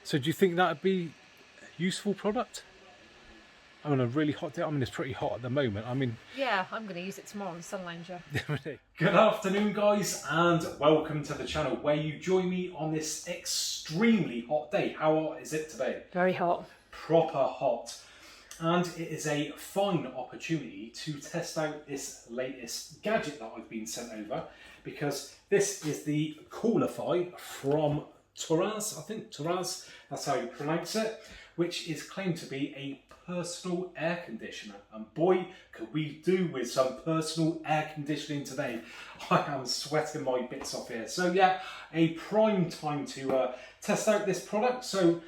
So do you think that would be a useful product? On a really hot day? I mean, it's pretty hot at the moment. I mean... Yeah, I'm going to use it tomorrow on the Sun Lounger. Good afternoon, guys, and welcome to the channel where you join me on this extremely hot day. How hot is it today? Very hot. Proper hot. And it is a fine opportunity to test out this latest gadget that I've been sent over, because this is the Coolify from Turaz, I think, Turaz, that's how you pronounce it, which is claimed to be a personal air conditioner. And boy, could we do with some personal air conditioning today. I am sweating my bits off here. So yeah, a prime time to test out this product. So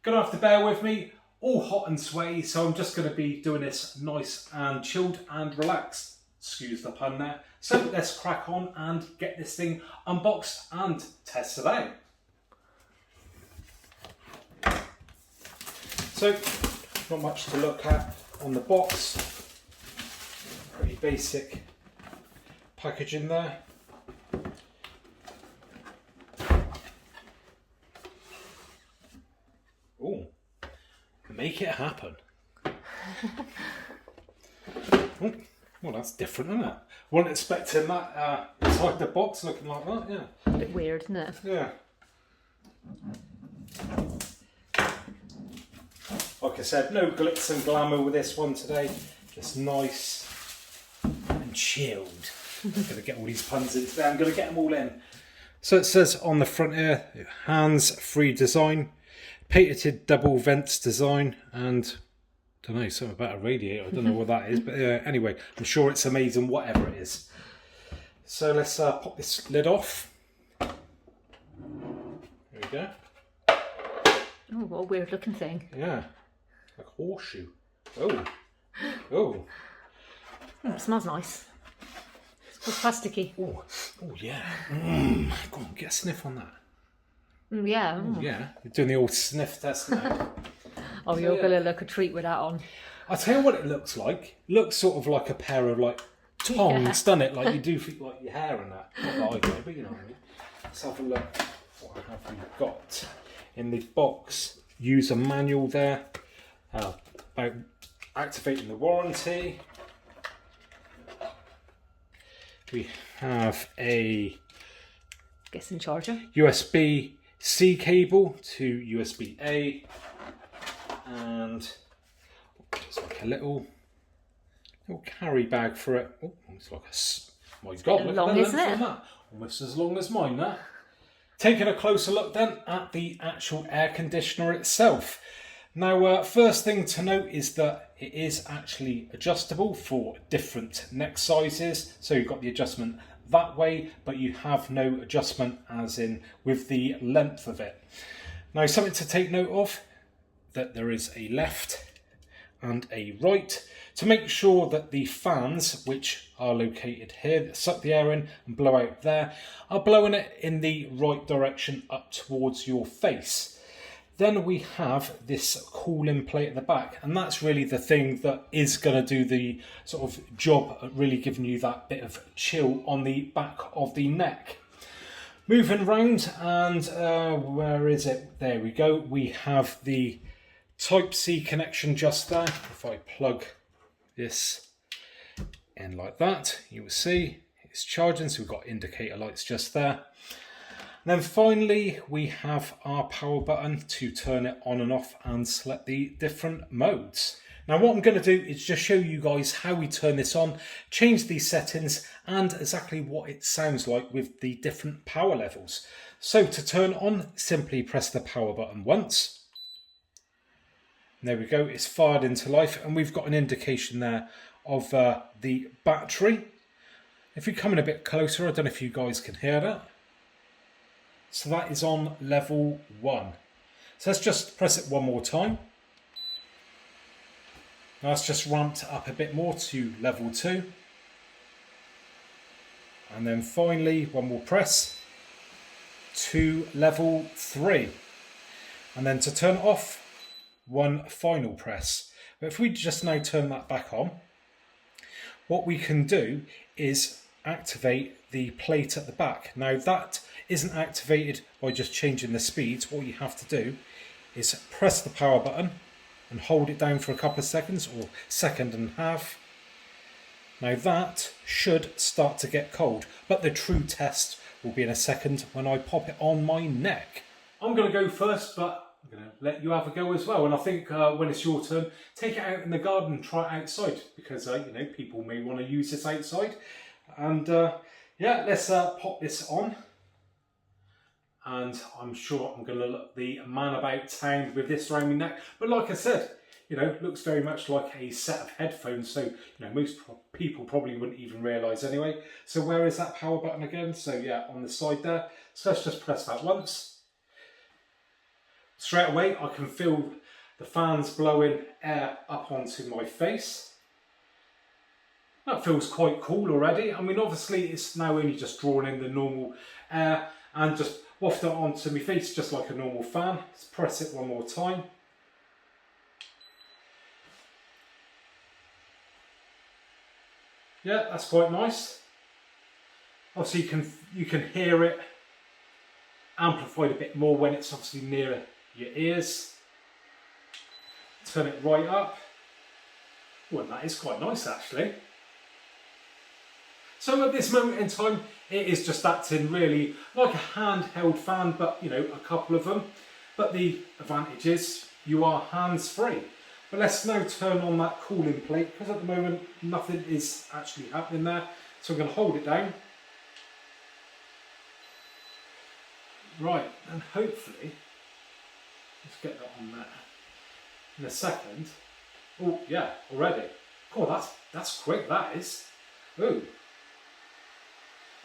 gonna have to bear with me, all hot and sweaty. So I'm just gonna be doing this nice and chilled and relaxed. Excuse the pun there. So let's crack on and get this thing unboxed and test it out. So, not much to look at on the box. Pretty basic packaging there. Oh, make it happen. Oh, well, that's different, isn't it? Wasn't expecting that inside the box looking like that, yeah. A bit weird, isn't it? Yeah. Like I said, no glitz and glamour with this one today. Just nice and chilled. I'm going to get all these puns in today. I'm going to get them all in. So it says on the front here, hands-free design, patented double vents design, and I don't know, something about a radiator. I don't know what that is, but anyway, I'm sure it's amazing, whatever it is. So let's pop this lid off. There we go. Oh, what a weird looking thing. Yeah. Like a horseshoe. Oh. Oh. It smells nice. It's plasticky. Oh. Oh, yeah. Go on, get a sniff on that. Yeah. Oh, yeah. You're doing the old sniff test now. Oh, you're going to look a treat with that on. I'll tell you what it looks like. It looks sort of like a pair of, like, tongs, doesn't it? Like you do for, like, your hair and that. Not that I do, but you know what I mean. Let's have a look. What have we got in the box? User manual there. About activating the warranty. We have a Guessing charger. USB-C cable to USB-A, and just like a little carry bag for it. Oh, it's like a, my God, look long, at the isn't length it? on that. Almost as long as mine, that. Taking a closer look then at the actual air conditioner itself. Now, first thing to note is that it is actually adjustable for different neck sizes. So you've got the adjustment that way, but you have no adjustment as in with the length of it. Now, something to take note of, that there is a left and a right, to make sure that the fans, which are located here, that suck the air in and blow out there, are blowing it in the right direction up towards your face. Then we have this cooling plate at the back, and that's really the thing that is going to do the sort of job at really giving you that bit of chill on the back of the neck. Moving round, and where is it? There we go. We have the Type-C connection just there. If I plug this in like that, you will see it's charging, so we've got indicator lights just there. And then finally, we have our power button to turn it on and off and select the different modes. Now what I'm going to do is just show you guys how we turn this on, change these settings, and exactly what it sounds like with the different power levels. So to turn on, simply press the power button once. And there we go, it's fired into life, and we've got an indication there of the battery. If we come in a bit closer, I don't know if you guys can hear that. So that is on level 1. So let's just press it one more time. Now let's just ramp it up a bit more to level 2. And then finally, one more press to level 3. And then to turn it off, one final press. But if we just now turn that back on, what we can do is activate the plate at the back. Now that isn't activated by just changing the speeds. What you have to do is press the power button and hold it down for a couple of seconds, or second and a half. Now that should start to get cold, but the true test will be in a second when I pop it on my neck. I'm going to go first, but I'm going to let you have a go as well. And I think when it's your turn, take it out in the garden and try it outside, because you know, people may want to use this outside. And yeah, let's pop this on. And I'm sure I'm going to look the man about town with this around my neck. But like I said, you know, it looks very much like a set of headphones. So, you know, most people probably wouldn't even realise anyway. So where is that power button again? So yeah, on the side there. So let's just press that once. Straight away, I can feel the fans blowing air up onto my face. That feels quite cool already. I mean, obviously it's now only just drawing in the normal air and just waft it onto my face just like a normal fan. Let's press it one more time. Yeah, that's quite nice. Obviously you can hear it amplified a bit more when it's obviously nearer your ears. Turn it right up. Well, that is quite nice actually. So at this moment in time, it is just acting really like a handheld fan, but you know, a couple of them. But the advantage is you are hands-free. But let's now turn on that cooling plate, because at the moment nothing is actually happening there. So I'm going to hold it down. Right, and hopefully, let's get that on there. In a second. Oh yeah, already. Oh, that's quick, that is. Ooh.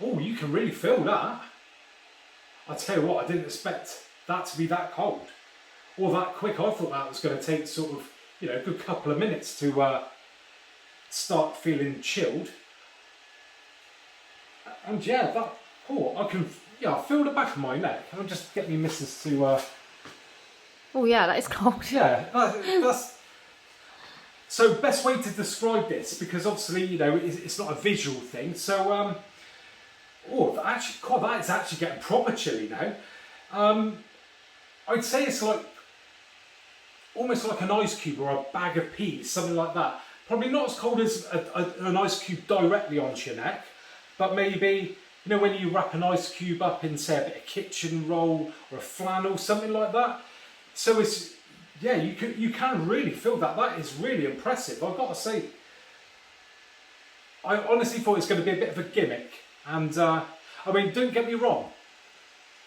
Oh, you can really feel that. I tell you what, I didn't expect that to be that cold or that quick. I thought that was going to take sort of, you know, a good couple of minutes to start feeling chilled. And yeah, that, oh, I feel the back of my neck. I'll just get me missus to... Oh yeah, that is cold. Yeah, that's... So best way to describe this, because obviously, you know, it's not a visual thing. So, oh, actually, God, that is actually getting proper chilly now. I'd say it's like almost like an ice cube or a bag of peas, something like that. Probably not as cold as an ice cube directly onto your neck, but maybe, you know, when you wrap an ice cube up in, say, a bit of kitchen roll or a flannel, something like that. So it's, yeah, you can really feel that. That is really impressive, I've got to say. I honestly thought it was going to be a bit of a gimmick. And, I mean, don't get me wrong,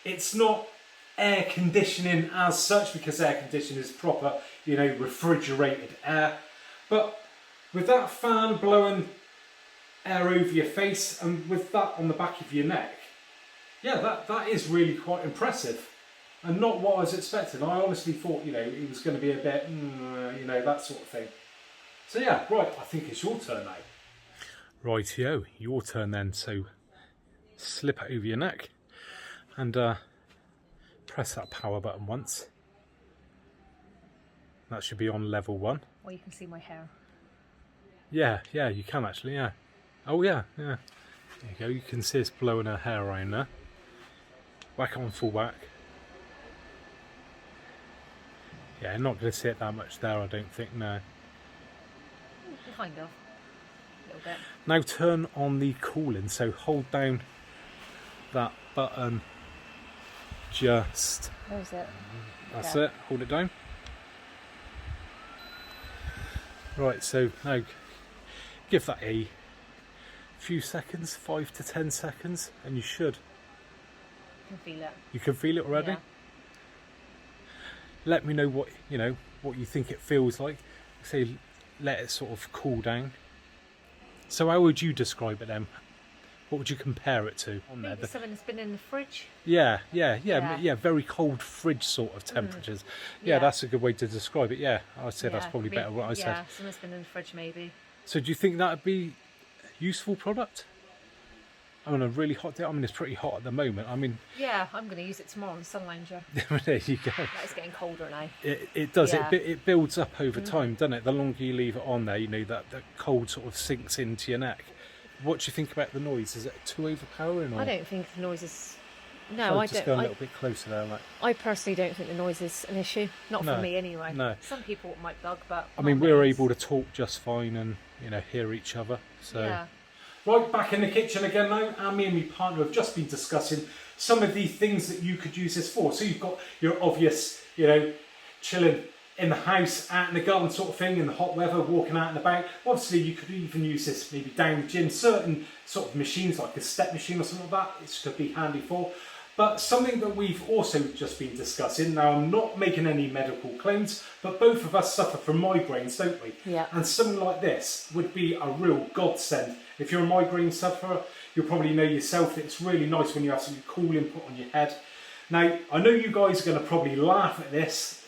it's not air conditioning as such, because air conditioning is proper, you know, refrigerated air. But with that fan blowing air over your face and with that on the back of your neck, yeah, that is really quite impressive. And not what I was expecting. I honestly thought, you know, it was going to be a bit, you know, that sort of thing. So yeah, right, I think it's your turn now. Rightio, your turn then. So slip it over your neck and press that power button once. That should be on level 1. Well, you can see my hair. Yeah, you can actually, yeah. Oh yeah. There you go, you can see it's blowing her hair around there. Back on full back. Yeah, not going to see it that much there, I don't think, no. Kind of. A little bit. Now turn on the cooling, so hold down that button just... Where's it? That's it, hold it down. Right, so now give that a few seconds, 5 to 10 seconds, and you should. You can feel it. You can feel it already? Yeah. Let me know what you think it feels like. Say, let it sort of cool down. So how would you describe it then? What would you compare it to on there? Something that's been in the fridge. Yeah, very cold fridge sort of temperatures. Yeah, that's a good way to describe it. Yeah, I'd say that's probably better what I said. Yeah, something that's been in the fridge maybe. So do you think that would be a useful product? I mean, a really hot day. I mean, it's pretty hot at the moment. I mean... Yeah, I'm going to use it tomorrow on the Sun Lounger. There you go. It's getting colder now. It does. Yeah. It builds up over time, doesn't it? The longer you leave it on there, you know, that cold sort of sinks into your neck. What do you think about the noise? Is it too overpowering? Or? I don't think the noise is No, I just don't. go a little bit closer there. Like, I personally don't think the noise is an issue. Not No, for me anyway. no. Some people it might bug, but I not mean, me. we're able to talk just fine and hear each other. So Yeah. right, back in the kitchen again now, and me and my partner have just been discussing some of the things that you could use this for. So you've got your obvious, chilling in the house, out in the garden sort of thing, in the hot weather, walking out and about. Obviously, you could even use this maybe down the gym. Certain sort of machines, like a step machine or something like that, it could be handy for. But something that we've also just been discussing, now I'm not making any medical claims, but both of us suffer from migraines, don't we? Yeah. And something like this would be a real godsend. If you're a migraine sufferer, you'll probably know yourself that it's really nice when you have some cooling put on your head. Now, I know you guys are going to probably laugh at this,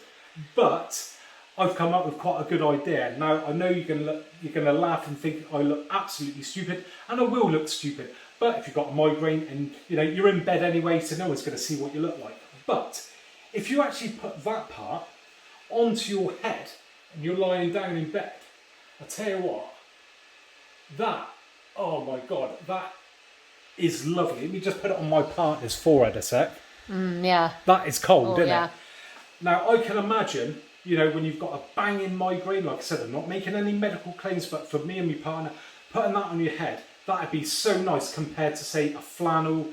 but I've come up with quite a good idea. Now, I know you're going to laugh and think I look absolutely stupid, and I will look stupid. But if you've got a migraine and you're in bed anyway, so no one's going to see what you look like. But if you actually put that part onto your head and you're lying down in bed, I tell you what, oh my God, that is lovely. Let me just put it on my partner's forehead a sec. Yeah. That is cold, isn't yeah. it? Now, I can imagine, when you've got a banging migraine, like I said, I'm not making any medical claims, but for me and my partner, putting that on your head, that'd be so nice compared to, say, a flannel,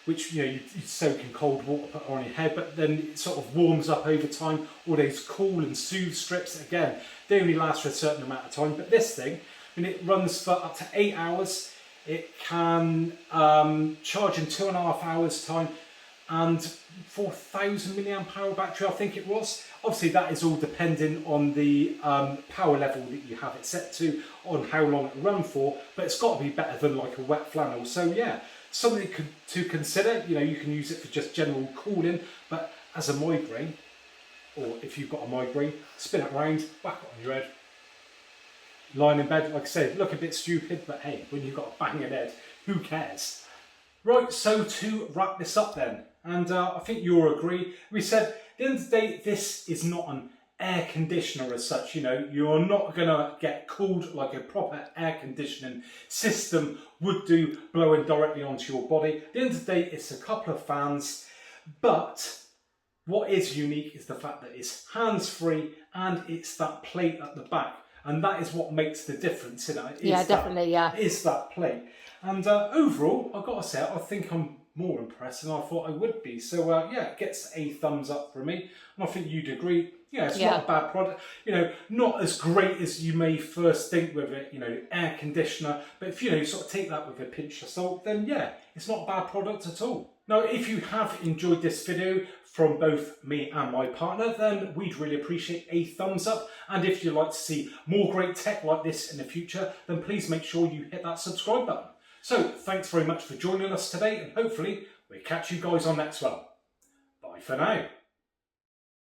which you soak in cold water, put on your head, but then it sort of warms up over time. All those cool and soothe strips, again, they only last for a certain amount of time. But this thing, it runs for up to 8 hours. It can charge in 2.5 hours time, and 4,000 milliamp hour battery, I think it was. Obviously, that is all depending on the power level that you have it set to, on how long it run for, but it's got to be better than like a wet flannel. So yeah, something to consider. You can use it for just general cooling, but as a migraine, or if you've got a migraine, spin it round, whack it on your head, lying in bed, like I said, look a bit stupid, but hey, when you've got a banging head, who cares? Right, so to wrap this up then, and I think you'll agree, we said at the end of the day, this is not an air conditioner as such. You're not going to get cooled like a proper air conditioning system would do, blowing directly onto your body. At the end of the day, it's a couple of fans, but what is unique is the fact that it's hands-free and it's that plate at the back. And that is what makes the difference, Definitely, yeah. Is that plate. And overall, I've got to say, I think I'm more impressed than I thought I would be. So yeah, it gets a thumbs up from me. And I think you'd agree, it's not a bad product. Not as great as you may first think with it, air conditioner. But if you sort of take that with a pinch of salt, then yeah, it's not a bad product at all. Now, if you have enjoyed this video from both me and my partner, then we'd really appreciate a thumbs up. And if you'd like to see more great tech like this in the future, then please make sure you hit that subscribe button. So thanks very much for joining us today, and hopefully we'll catch you guys on next one. Bye for now.